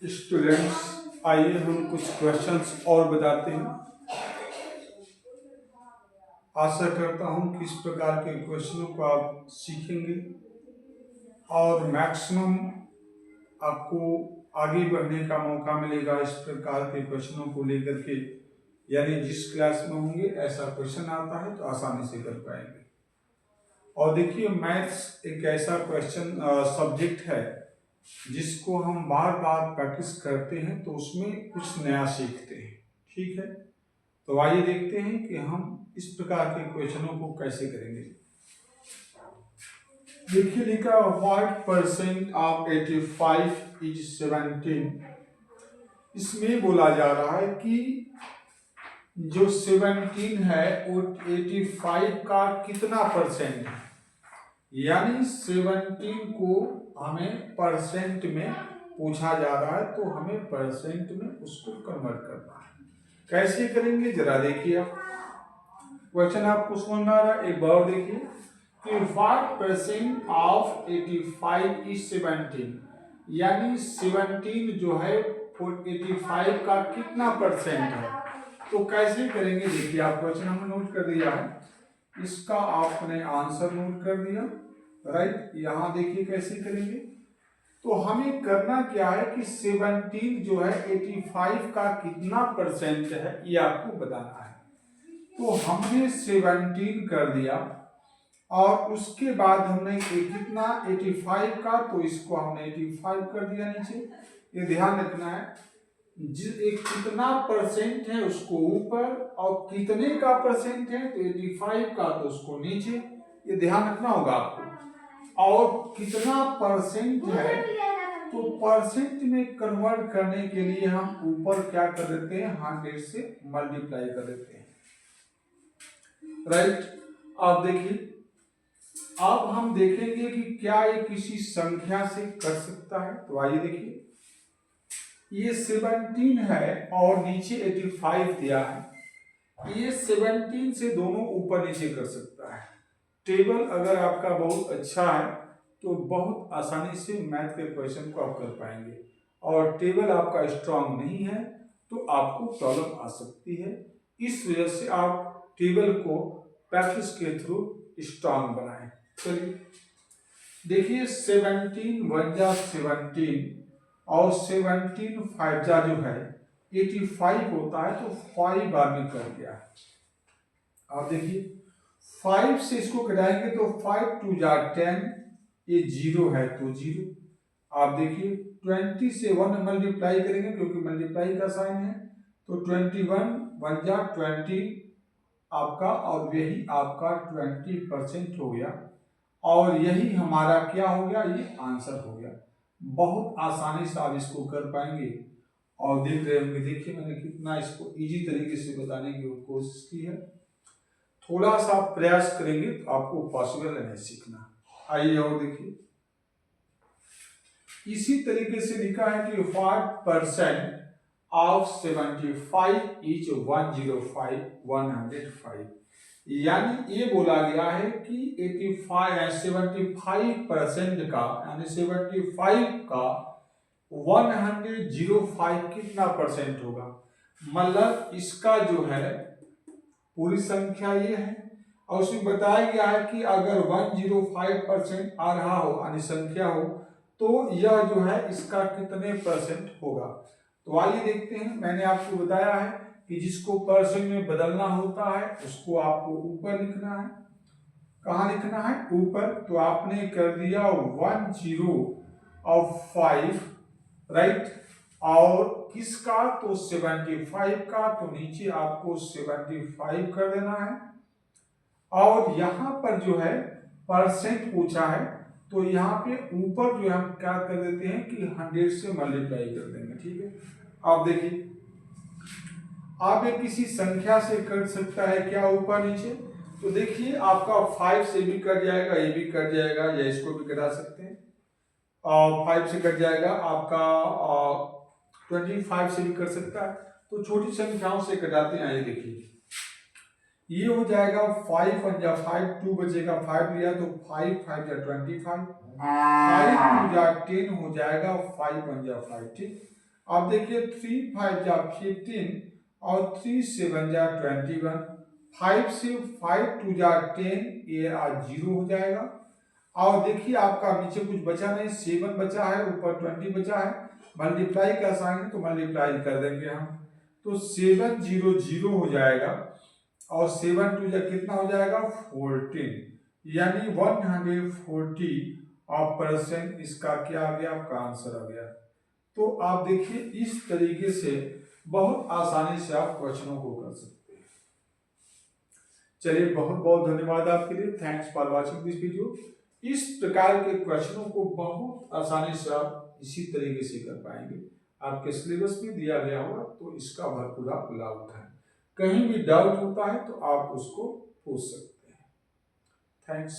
Students, आइए हम कुछ क्वेश्चंस और बताते हैं। आशा करता हूं कि इस प्रकार के क्वेश्चनों को आप सीखेंगे और मैक्सिमम आपको आगे बढ़ने का मौका मिलेगा इस प्रकार के क्वेश्चनों को लेकर के। यानी जिस क्लास में होंगे ऐसा क्वेश्चन आता है तो आसानी से कर पाएंगे। और देखिए, मैथ्स एक ऐसा क्वेश्चन सब्जेक्ट है जिसको हम बार बार प्रैक्टिस करते हैं तो उसमें कुछ नया सीखते हैं। ठीक है, तो आइए देखते हैं कि हम इस प्रकार के क्वेश्चनों को कैसे करेंगे। देखिए, लिखा व्हाट परसेंट ऑफ 85 इज 17। इसमें बोला जा रहा है कि जो 17 है वो 85 का कितना परसेंट है। यानी 17 को हमें परसेंट में पूछा जा रहा है तो हमें परसेंट में उसको कन्वर्ट करना है। कैसे करेंगे जरा देखिए। आप क्वेश्चन आपको समझ में आ रहा है? एक बार देखिए कि व्हाट परसेंट ऑफ 85 इज 17। यानी 17 जो है 85 का कितना परसेंट है। तो कैसे करेंगे देखिए। आप क्वेश्चन हमने नोट कर दिया है, इसका आपने आंसर नोट कर दिया, राइट। यहाँ देखिए कैसे करेंगे। तो हमें करना क्या है कि 17 जो है 85 का कितना परसेंट है ये आपको बताना है। तो हमने 17 कर दिया और उसके बाद हमने कितना 85 का, तो इसको हमने 85 कर दिया नीचे। ये ध्यान रखना है, एक कितना परसेंट है उसको ऊपर और कितने का परसेंट है तो 85 का तो उसको नीचे। ये ध्यान रखना होगा आपको। और कितना परसेंट है तो परसेंट में कन्वर्ट करने के लिए हम ऊपर क्या कर देते हैं, 100 से मल्टीप्लाई कर देते हैं, राइट। अब देखिए, अब हम देखेंगे कि क्या ये किसी संख्या से कर सकता है। तो आइए देखिए, ये 17 है और नीचे 85 दिया है। ये 17 से दोनों ऊपर नीचे कर सकता है। टेबल अगर आपका बहुत अच्छा है तो बहुत आसानी से मैथ के क्वेश्चन को आप कर पाएंगे, और टेबल आपका स्ट्रांग नहीं है तो आपको प्रॉब्लम आ सकती है। इस वजह से आप टेबल को प्रैक्टिस के थ्रू स्ट्रांग बनाएं। चलिए देखिए, 17 1 जा 17 और 17 5 जा जो है 85 होता है, तो 5 बार में कर दिया। आप देखिए 5 से इसको घटाएंगे तो 5 2 जा 10, ये 0 है तो 0। आप देखिए 20 से 1 मल्टीप्लाई करेंगे क्योंकि मल्टीप्लाई का साइन है, तो 21 1 जा 20 आपका, और यही आपका 20% हो गया, और यही हमारा क्या हो गया, ये आंसर हो गया। बहुत आसानी से आप इसको कर पाएंगे। और देख रहे होंगे, देखिए मैंने कितना इसको इजी तरीके से बताने की कोशिश की है। थोड़ा सा प्रयास करेंगे तो आपको पॉसिबल है सीखना। आइए और देखिए, इसी तरीके से लिखा है कि 5% ऑफ 75 इज 105 105। यानी ये बोला गया है कि 75% का, यानी 75 का 105 कितना परसेंट होगा। मतलब इसका जो है पूरी संख्या ये है, और उसमें बताया गया है कि अगर 105% आ रहा हो, यानी संख्या हो, तो यह जो है इसका कितने परसेंट होगा। तो आइए देखते हैं। मैंने आपको बताया है कि जिसको परसेंट में बदलना होता है उसको आपको ऊपर लिखना है। कहाँ लिखना है? ऊपर। तो आपने कर दिया 105, राइट। और किसका? तो 75 का, तो नीचे आपको 75 कर देना है। और यहां पर जो है परसेंट पूछा है, तो यहाँ पे ऊपर जो हम क्या कर देते हैं कि 100 से मल्टीप्लाई कर देंगे। ठीक है, आप देखिए, आप एक किसी संख्या से कर सकता है क्या ऊपर नीचे। तो देखिए आपका 5 से भी कट जाएगा, ये भी कट जाएगा, या इसको भी कटा सकते हैं। 5 से कट जाएगा आपका, 25 से भी कर सकता है। तो छोटी संख्याओं से कटाते हैं। ये देखिए, ये हो जाएगा 5 1 जा 5, 2 बचेगा, 5 लिया तो 5 5 जा 25, 5 2 जा 10 हो जाएगा, 5 1 जा 5। ठीक, अब देखिए 3 5 जा 15 और 3 7 जा 21, 5 से 5 2 जा 10, ये आज 0 हो जाएगा। और देखिए आपका नीचे कुछ बचा नहीं, 7 बचा है, ऊपर 20 बचा है, मल्टीप्लाई का साइन है तो मल्टीप्लाई कर देंगे हम, तो 7 0 0 हो जाएगा और 7 2 जा कितना हो जाएगा 14, यानी 140% इसका क्या आ गया, आपका आंसर आ गया। तो आप देखिए इस तरीके से बहुत आसानी से आप क्वेश्चनों को कर सकते हैं। चलिए बहुत बहुत धन्यवाद आपके लिए, thanks for watching this video. इस प्रकार के क्वेश्चनों को बहुत आसानी से आप इसी तरीके से कर पाएंगे, आपके सिलेबस में दिया गया होगा तो इसका भरपूर आप लाभ उठाएं। कहीं भी डाउट होता है तो आप उसको पूछ सकते हैं। थैंक्स।